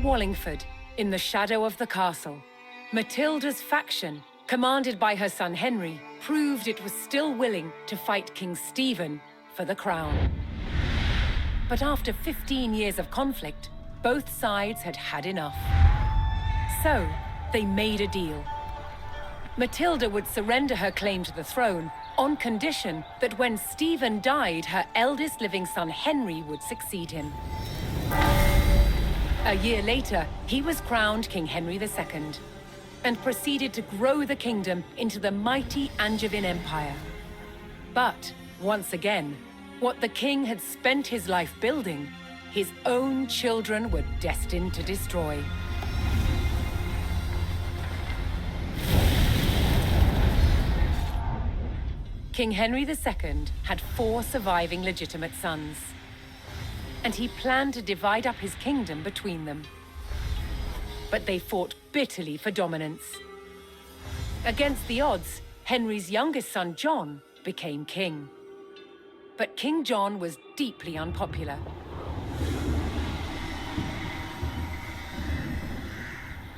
Wallingford, in the shadow of the castle, Matilda's faction, commanded by her son Henry, proved it was still willing to fight King Stephen for the crown. But after 15 years of conflict, both sides had had enough. So, they made a deal. Matilda would surrender her claim to the throne on condition that when Stephen died, her eldest living son Henry would succeed him. A year later, he was crowned King Henry II and proceeded to grow the kingdom into the mighty Angevin Empire. But, once again, what the king had spent his life building, his own children were destined to destroy. King Henry II had 4 surviving legitimate sons, and he planned to divide up his kingdom between them. But they fought bitterly for dominance. Against the odds, Henry's youngest son, John, became king. But King John was deeply unpopular.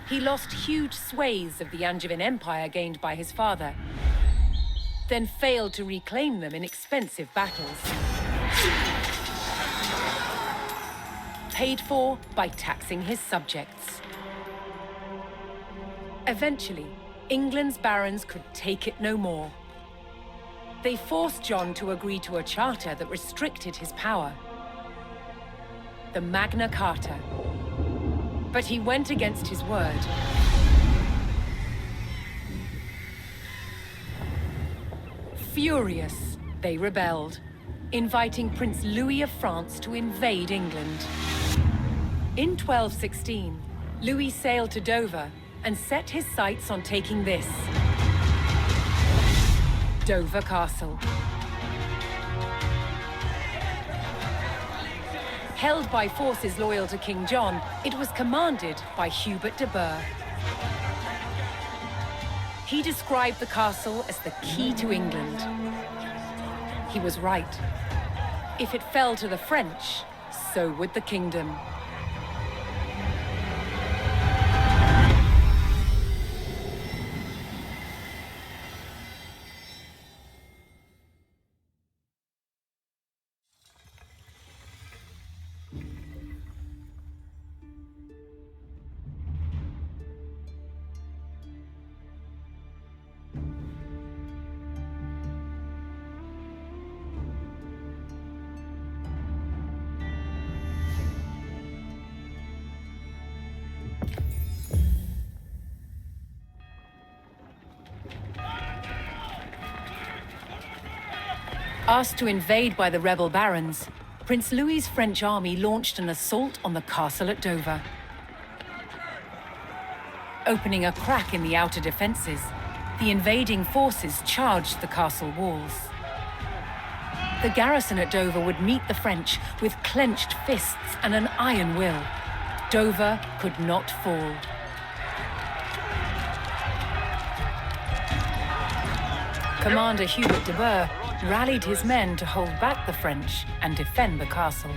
He lost huge swathes of the Angevin Empire gained by his father, then failed to reclaim them in expensive battles. Paid for by taxing his subjects. Eventually, England's barons could take it no more. They forced John to agree to a charter that restricted his power, the Magna Carta. But he went against his word. Furious, they rebelled, inviting Prince Louis of France to invade England. In 1216, Louis sailed to Dover and set his sights on taking this, Dover Castle. Held by forces loyal to King John, it was commanded by Hubert de Burgh. He described the castle as the key to England. He was right. If it fell to the French, so would the kingdom. Asked to invade by the rebel barons, Prince Louis's French army launched an assault on the castle at Dover. Opening a crack in the outer defenses, the invading forces charged the castle walls. The garrison at Dover would meet the French with clenched fists and an iron will. Dover could not fall. Commander Hubert de Burgh rallied his men to hold back the French and defend the castle.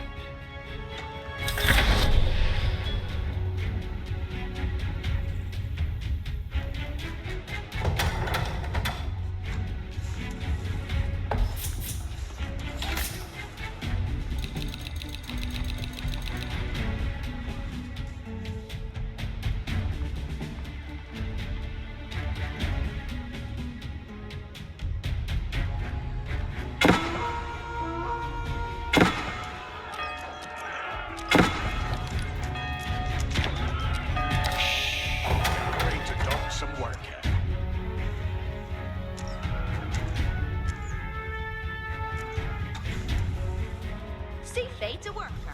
To work for.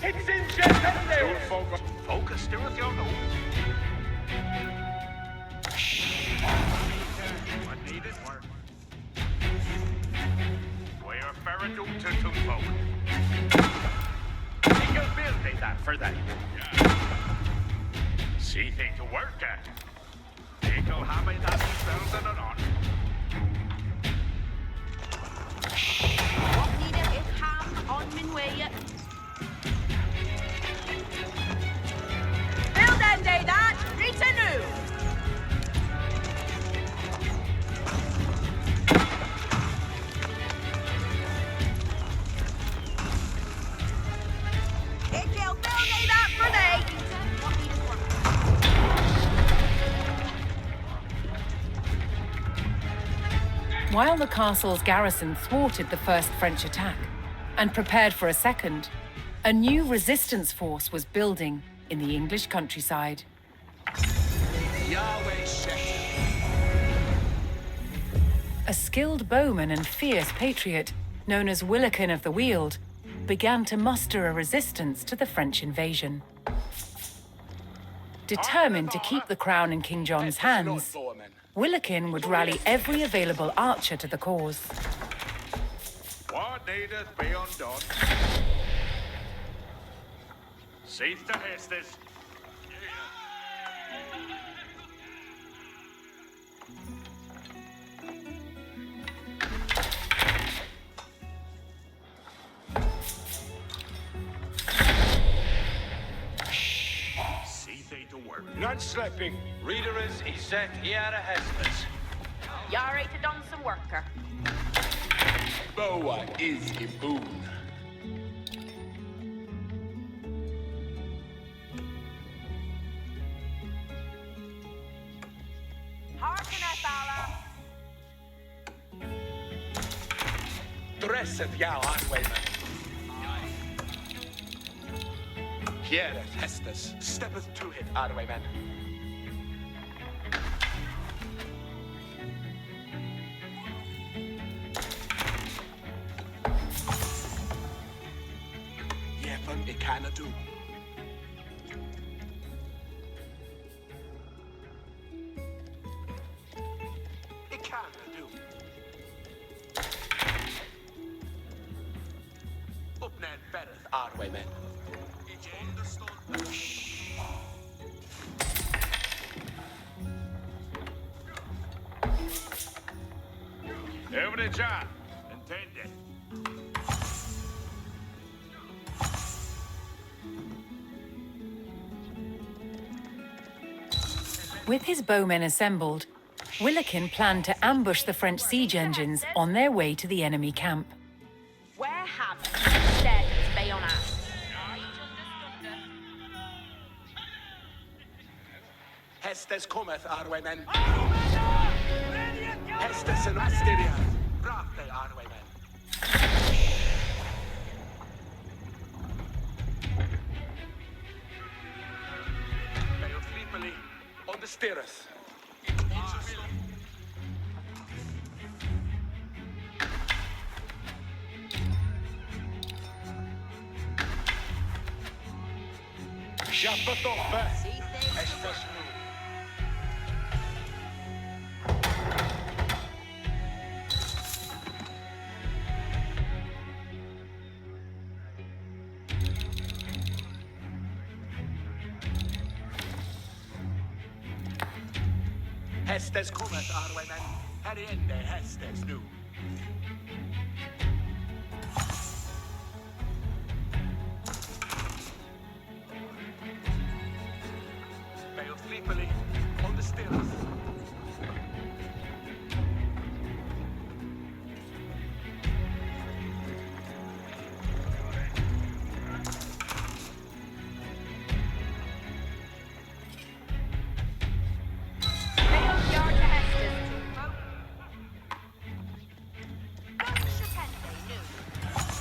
It's in Jeff Focus, still with your nose. What needed work? for that. See thing to work at. Ekel have it as spells and on. What need it if ham on min way? Build end day that, Rita new. Ekel build day that for day. What need it work? While the castle's garrison thwarted the first French attack and prepared for a second, a new resistance force was building in the English countryside. Yahweh Shet. A skilled bowman and fierce patriot, known as Willikin of the Weald, began to muster a resistance to the French invasion. Determined to keep the crown in King John's hands, Willikin would rally every available archer to the cause. What needeth be undone? Cease to hastes. Not sleeping. Readers, he set here a hestes. You're ready to done some worker. Boa is a boon. Hearken us, Allah. Dresseth thou highwayman. Heareth hestes. Steppeth to it, highwayman. It cannot do. It cannot do. Up net betteth our way, men. Over the job. Intended. With his bowmen assembled, Willikin planned to ambush the French siege engines on their way to the enemy camp. Where have instead is bayonet? Hestes cometh, Arwaymen. Hestes and Asteria. Brafte, Arwaymen. Bail sleepily on the stairs. Jaffa Toffe. Hestes nu. Hestes cometh, Arwaymen. Heriende Hestes nu. Bail sleepily on the stairs.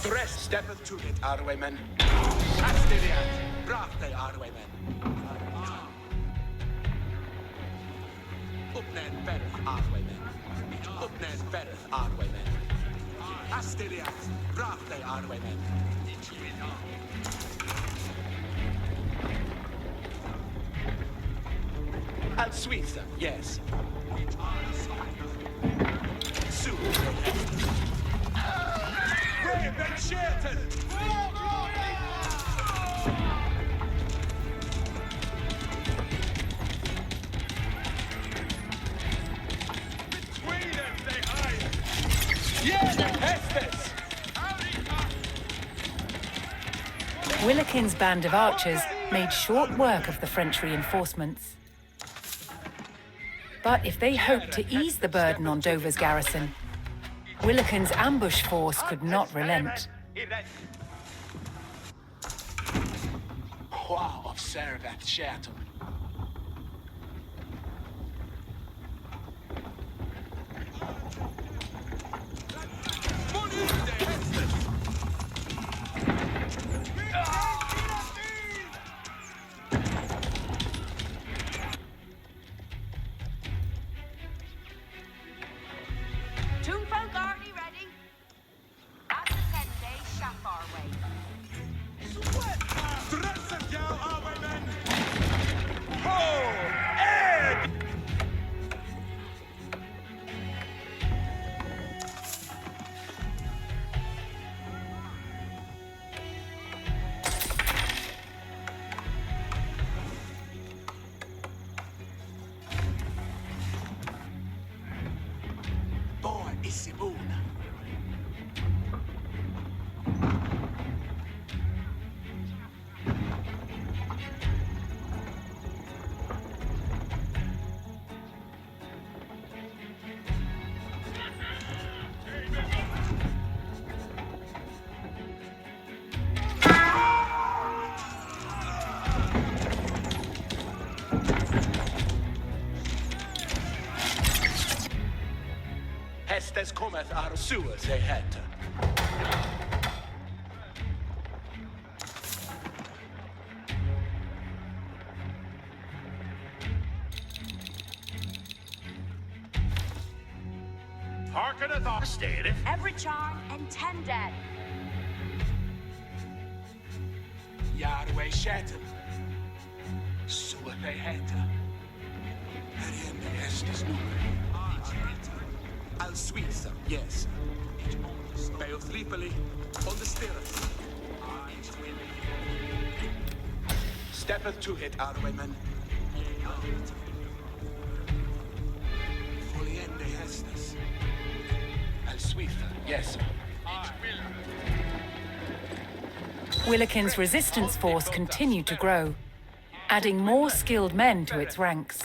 Dress steppeth to it, Arwaymen. Asteriat, brafte, Arwaymen. Upned bereth, Arwaymen. Upned bereth, Arwaymen. Asteriat, brafte, Arwaymen. Al Suiza, yes. Soon, Raven Shelton! Willikin's band of archers made short work of the French reinforcements. But if they hoped to ease the burden on Dover's garrison, Willikin's ambush force could not relent. Wow, observat certum. Toonfolk, are you ready? At the 10 days, Shafar way. Boy, Isibuna. Hästes cometh ar suas they had. Hearkeneth our stated. Every charm intended. Yahweh Shatten. Sua they had. Ariende Estes Numer. Al Suiza, yes. Beothlepoli on the stairs. Steppeth to it, Arwemen. Foliende Hestes. Al Suiza, yes. Willikin's resistance force continued to grow, adding more skilled men to its ranks.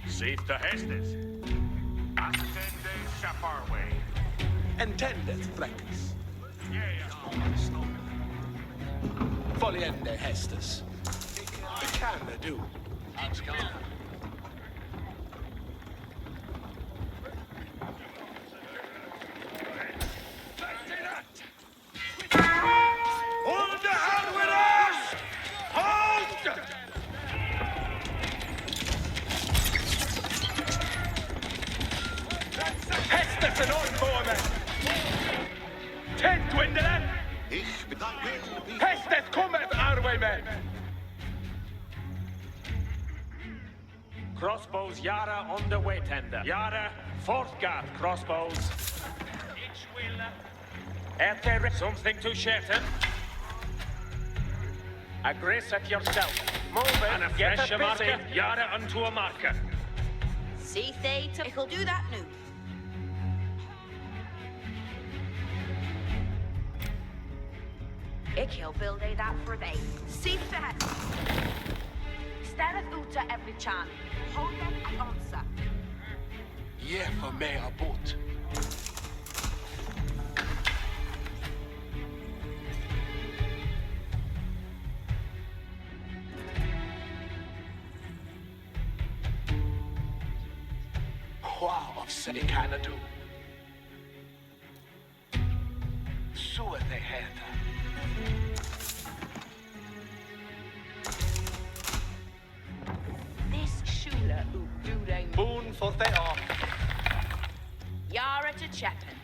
Safe to Hestes. Ascende Shafarway. Entendeth, Fleckes. Foliende Hestes. It can do. Unde Arweras! Halt! Hestes en ornbornen! Tent dwindelen! Hestes cometh, Arwaymen! Crossbows Yara on the way tender. Yara, fortgat crossbows. Each will. There something to Sherton. Aggress at yourself. Move it. And a fresh marker. Yara unto a marker. See they to he'll do that now. Ik heel wil they that for they. See that. Stereth uta every chan. Hold them and answer. Yeah, for me a boat. Wow, of city kinda do. So they had. This shula who do they Boon for they are. Yara to Chapin.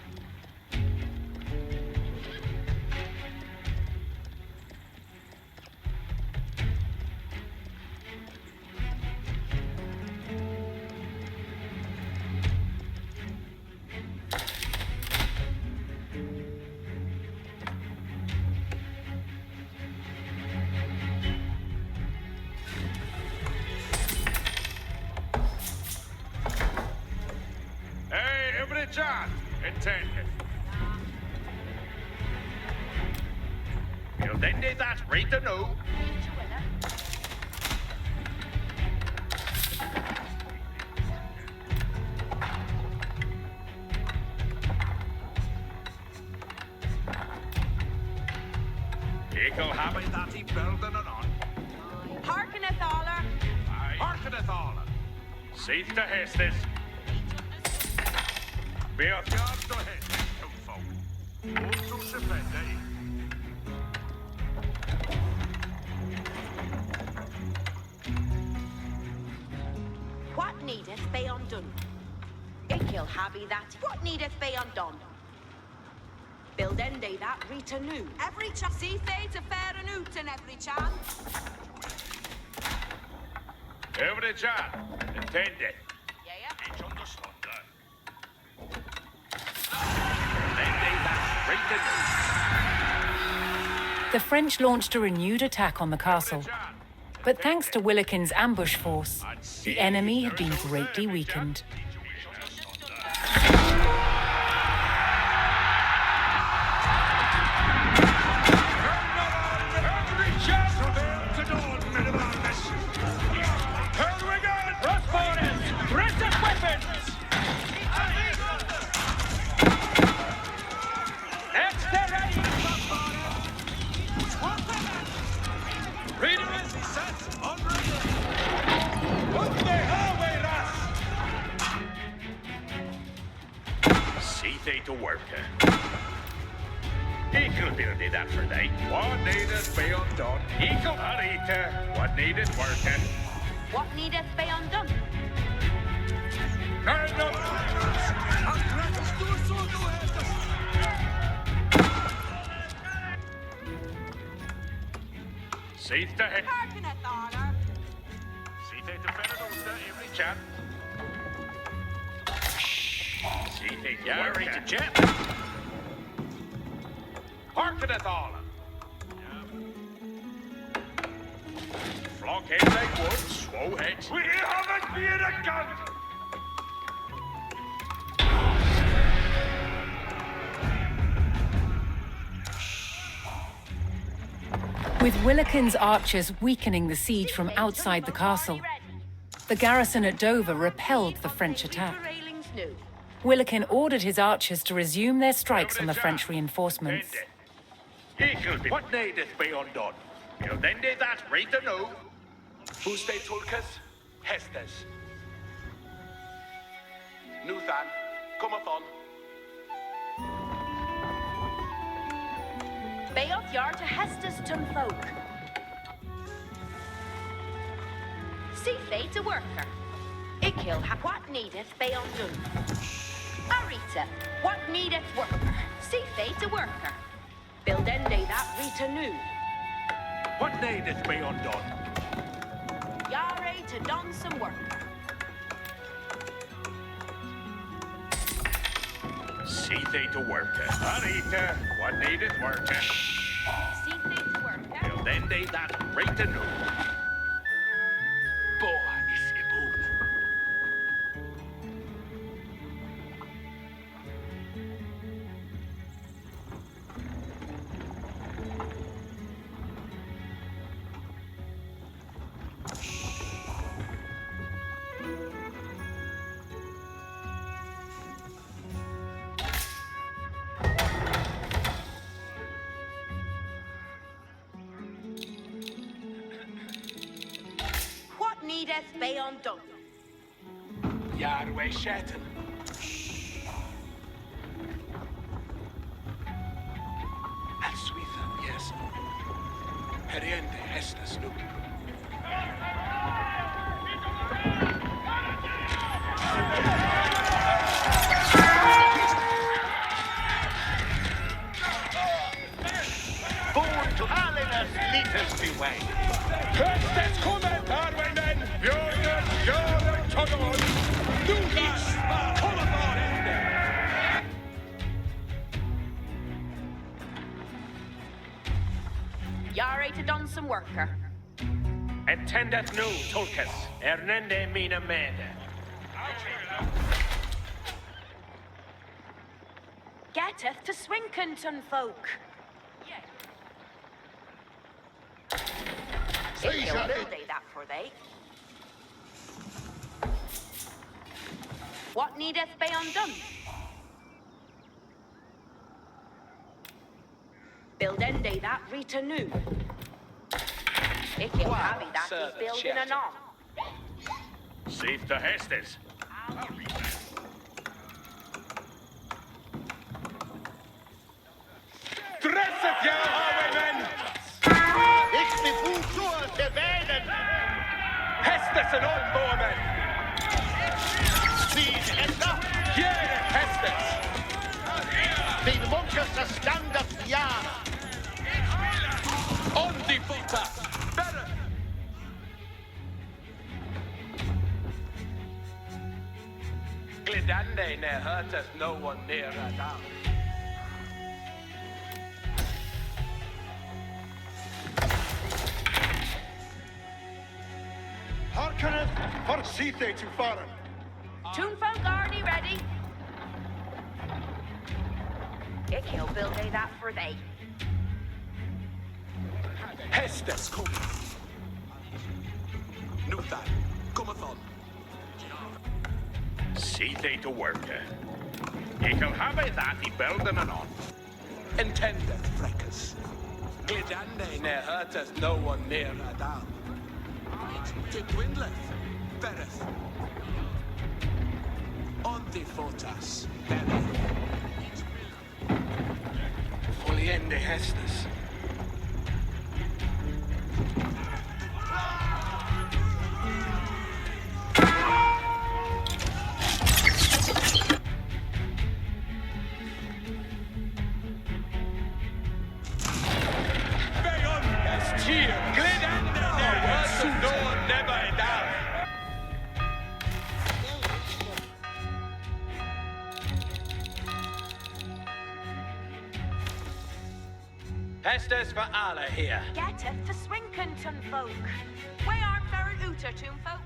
John, intended. You'll then need that right to know. Eagle have it that he building it on. Hearkeneth aller. Hearkeneth all. Seat to Hestes. Be of yards to Hestes, folk. Move to Strategie. What needeth be undone? Ikill habby that. What needeth be undone? Build ende that rita new. Every chance. See fades a fair and oot in every chance. Every John, intended. Yeah. Each understood that. Then they that right to know. The French launched a renewed attack on the castle. But thanks to Willikin's ambush force, the enemy had been greatly weakened. To work. Eagle builded that for day. What needed be undone? Eagle arita. What needed working? What needeth be undone? Turn up. Seat to head. Hearkeneth aller. Seat to Fenadolta every chat. Yarry to jet. Hearkeneth all. Flock head like wood, swow heads. We haven't been a gun. With Willikin's archers weakening the siege from outside the castle, the garrison at Dover repelled the French attack. Willikin ordered his archers to resume their strikes on the French reinforcements. What needeth be undone? You'll then do that right to know. Who's they Tulkas? Hestes. Nuthan, cometh on. Beoth yard to Hestes tun folk. See fate a worker. Ikill ha what needeth be undone. Arita, what needeth worker? See fate a worker. Build ende that Rita new. What needeth be undone? Yare to don some work. See they to work. Arita, what needeth work? See fate a worker. Till then they that right to know. Boa is ibun. Needeth be undone. Yarwe Shetton. Al Suitha, yes. Heriente Hestes nu. Born to Alinas, leaders beway. Hestes comment, Arwen men! Björnen, Tuggon! Lukas, Kolafar ende! Yare to don some worker. Attendeth nu, Tulkas, ernende mina mede. Getteth to Swinkenton folk. It will they that for they. What needeth be undone? Build end that rita new. Ik will have that is building anon. Save the hestes. Dresset jou, highwaymen! Ik bevoel door te wijden. Hestes en onboormen! Wie het dat? Jere hestes! De monkers stand op jaar. On die botta! Verre! Glidande ne hurteth no one nearer now. Harkeneth for Sithe to foreign. Toonfolk already ready. Ik will build that for they. Hestes kom! Nuthan, cometh on. See they to work. Ik will have that he building anon. Intendeth, Freckers. Glidande ne hurteth no one nearer down. Did Windleth, Bereth. On the fortas, Bereth. Foliende Hestes. Hestes for Allah here. Getteth to Swinkenton folk. Why aren't there an Uter Toonfolk?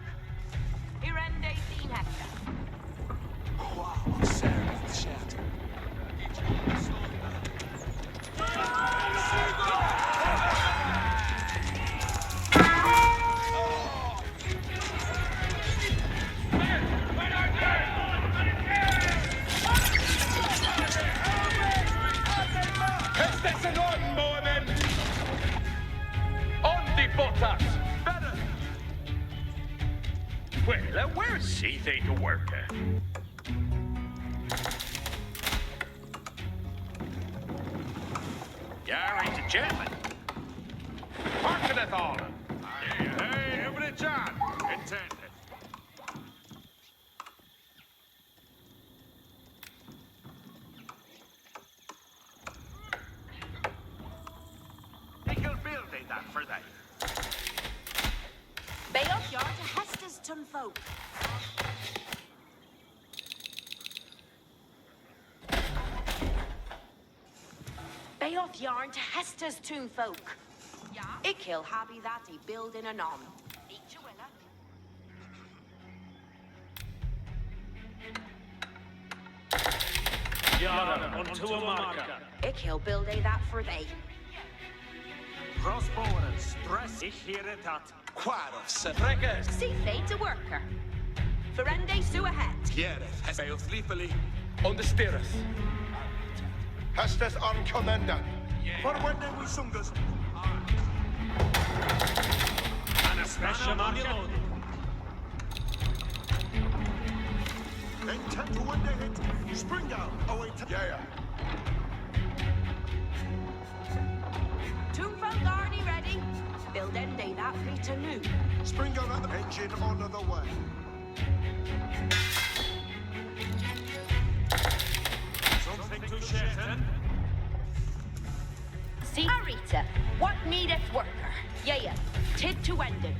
Here end they seen Hector. Wow, Seraph Shat. Hestes and onboormen! On the botas! Better! Well, where's Sithe to work? You're into German. Harkeneth all. Hey, every John. Intended. Nickel building that for they. Beoff yard to Hester's Toonfolk. Beoff yarn to Hester's Toonfolk. Yeah. Ik will habby that he building anon. Each willa. Yara, onto a marker. Ik will build that for they. Crossbowers, stress. Ich hear it at. Quaros, Freckers. See fate a worker. Ferende sue ahead. Gereth, Hespeoth Leapily. On the stirreth. Hestes on commandant. For when they we sungus. And a special marker. Intent to when they hit. Spring out. Away. Yeah. Toonfolk already ready. Build end day that Rita new. Spring out the engine on the way. Something to share. See Rita, what needeth worker? Yeah. Tid to ended.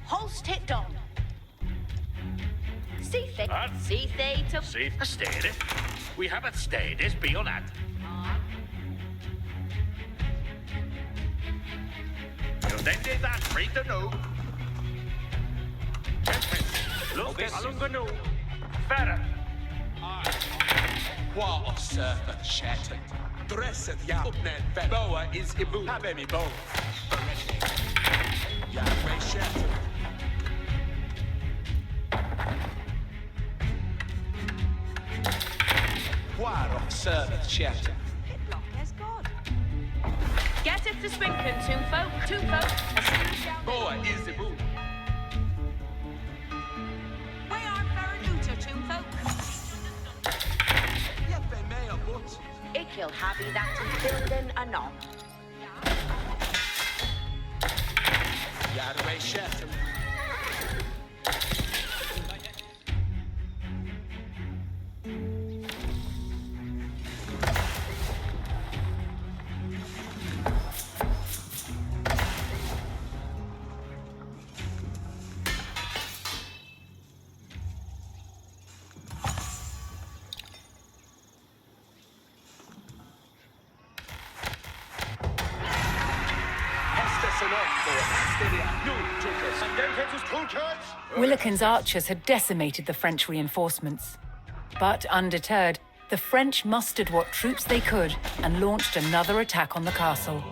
Holst it done. See they to See, stayed it. We haven't stayed this beyond that. Then did that free to know. Look at Alungano. Farah. What of surfer shattered? Dresseth ya upnet vet. Boa is ibu. Have me bow. Yahweh shattered. What of surfer shattered? Pitlock as God. Getteth the Swinken, two folk, a still down. Boa is ibu. We are Faranuta, two folk. Yet they may have but. Ikil habby that and building anon. Yahweh shattered. Willikin's archers had decimated the French reinforcements. But undeterred, the French mustered what troops they could and launched another attack on the castle.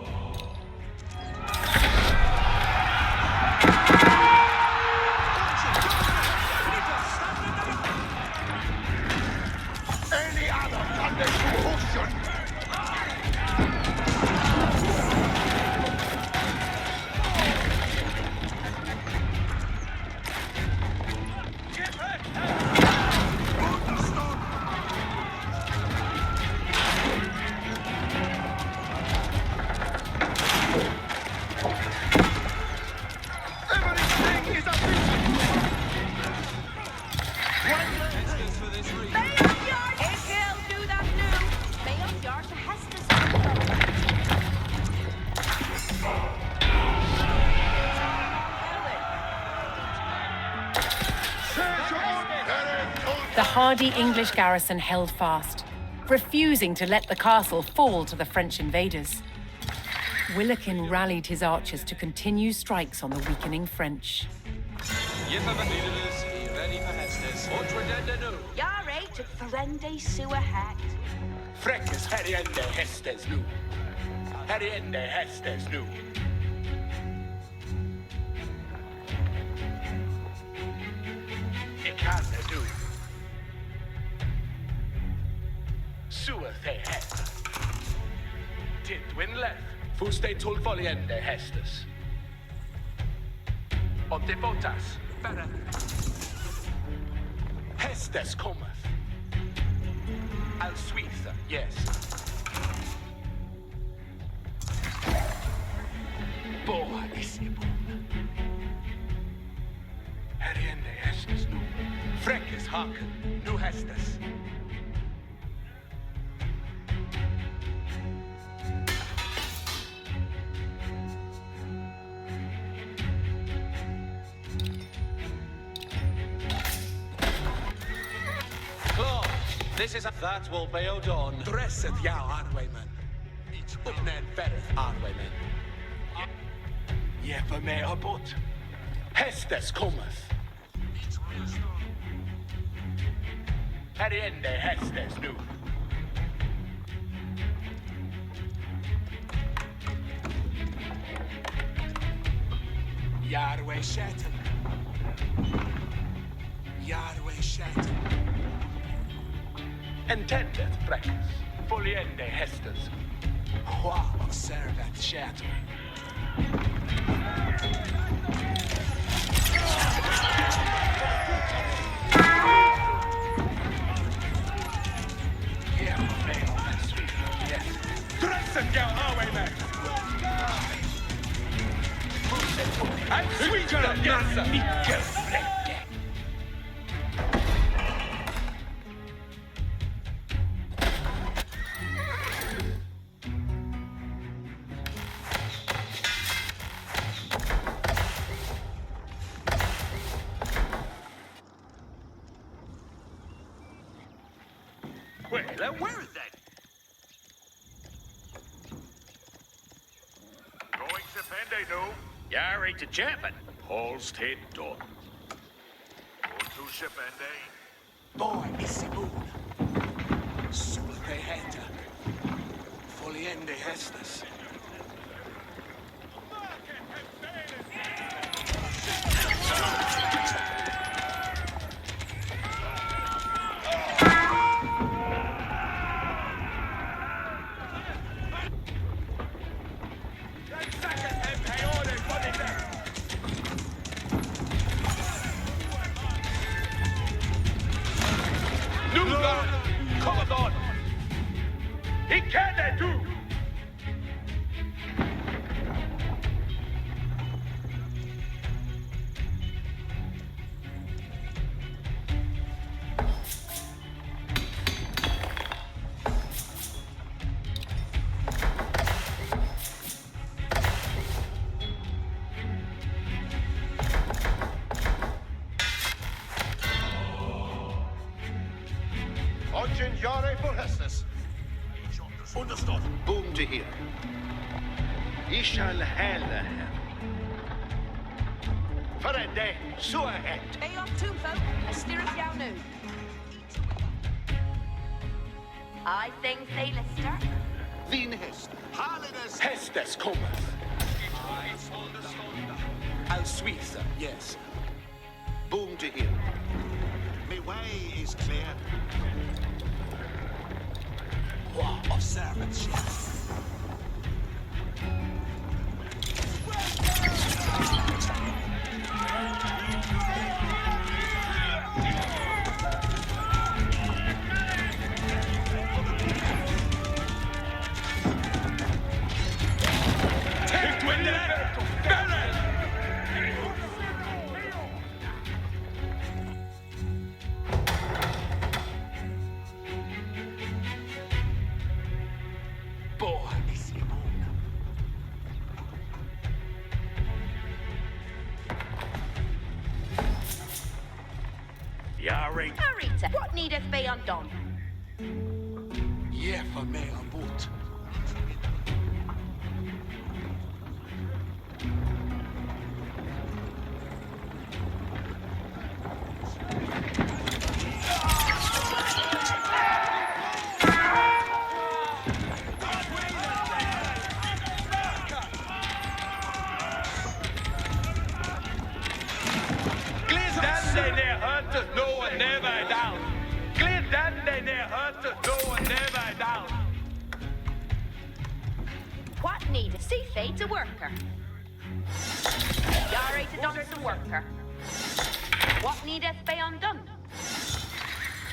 Any other constitution? The hardy English garrison held fast, refusing to let the castle fall to the French invaders. Willikin rallied his archers to continue strikes on the weakening French. Yare took Ferende Sewer Hat. Freckes heriende hestes nu. Heriende hestes nu. Ik kan det du. Sewer the het. Tidwin left. Fuste tulfoliende hestes. Och de botas. Berre. Hestes cometh. Al suitha, yes. Boa is ibun. Heriende hestes nu. Freckes haken, nu hestes. This is that will be done. Dresseth jou arwayman. Upned vereth arwayman. Jeppe me abot. Hestes cometh. Heriende hestes nu. Yahweh Satan. Yahweh Satan. Entendeth Freckes. Foliende hestes. Qua observat Satan. Dresseth jou arwayman. And sweeter yes, Mikkel Frecke. Well, where is that? Going to Bende, no? Yari to Japan. Paul's head done. Go to Bende. Boy is Simon. Ende Hestes. Jare for Hestes. Understood. Unde hier. Ich shall helle hem. Forende, så het. Hey off Toonfolk, I steer us down now. I think they Lister. Vin Hest. Halines Hestes cometh. Al Suiza, yes. Unde hier. My way is clear. Of servants. Arita, what needeth be undone? Yeah, for me on board. What needeth? See fate's a worker. Yare to done the worker. What needeth be undone?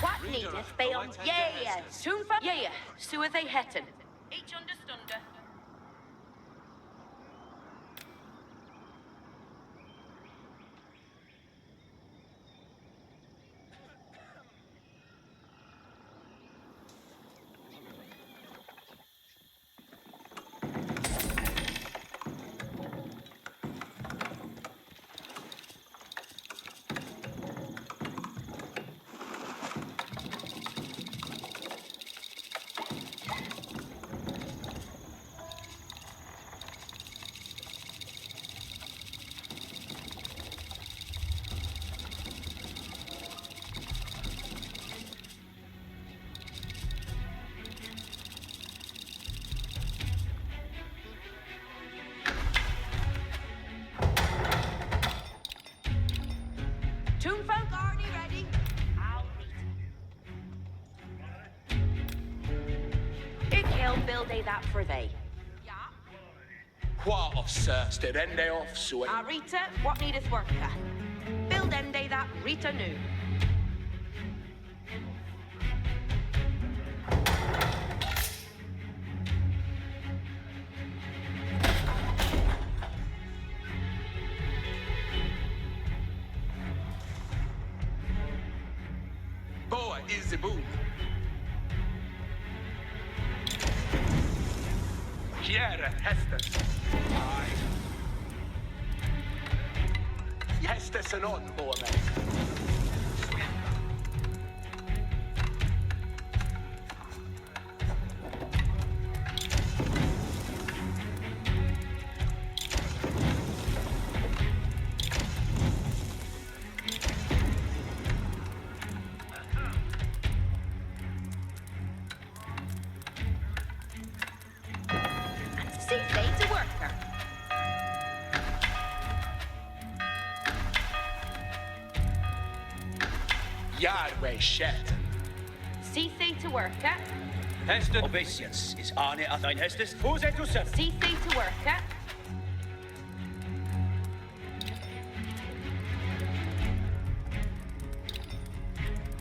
What needeth be undone? Yeah, soon for yeah, so are they hetten. Each understunder. Toonfolk already ready? I'll meet. Ik heel build they that for they. Yeah. What of Sir Sterende of Sue? Rita, what needeth worker? Build end they that Rita knew. Is the boom. Here, Hestes. Hestes and on, boy, Yardway shet. See thee to work, eh? Hester obeisance is Arne at ein Hestes. Who's it to serve? See thee to work, eh?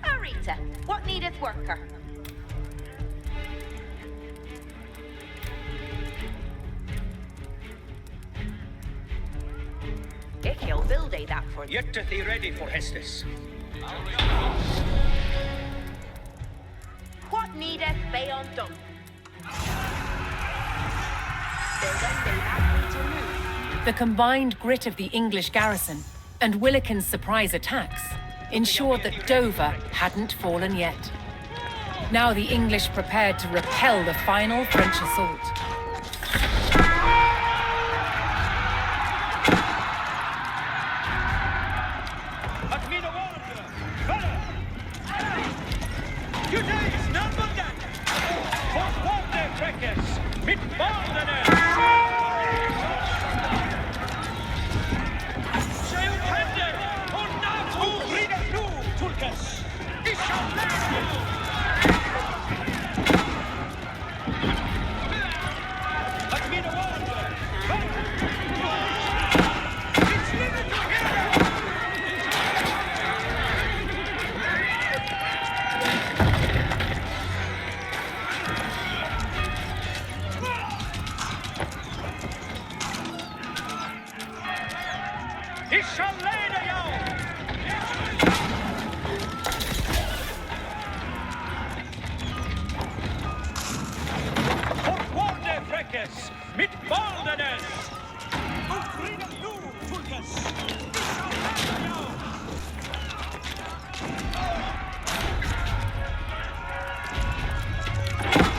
Arita, what needeth worker? He'll build that for you. Yet thee ready for Hestes. What needeth be undone? Build that to move. The combined grit of the English garrison and Willikin's surprise attacks ensured that Dover hadn't fallen yet. Now the English prepared to repel the final French assault.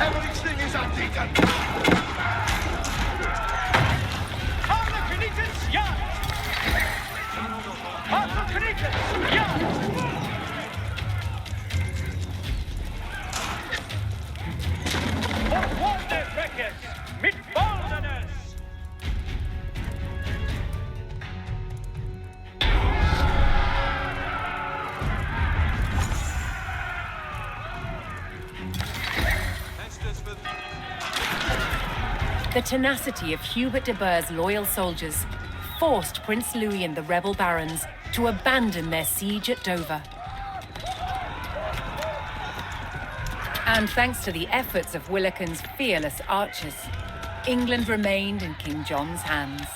Everything is untaken. The tenacity of Hubert de Burgh's loyal soldiers forced Prince Louis and the rebel barons to abandon their siege at Dover. And thanks to the efforts of Willikin's fearless archers, England remained in King John's hands.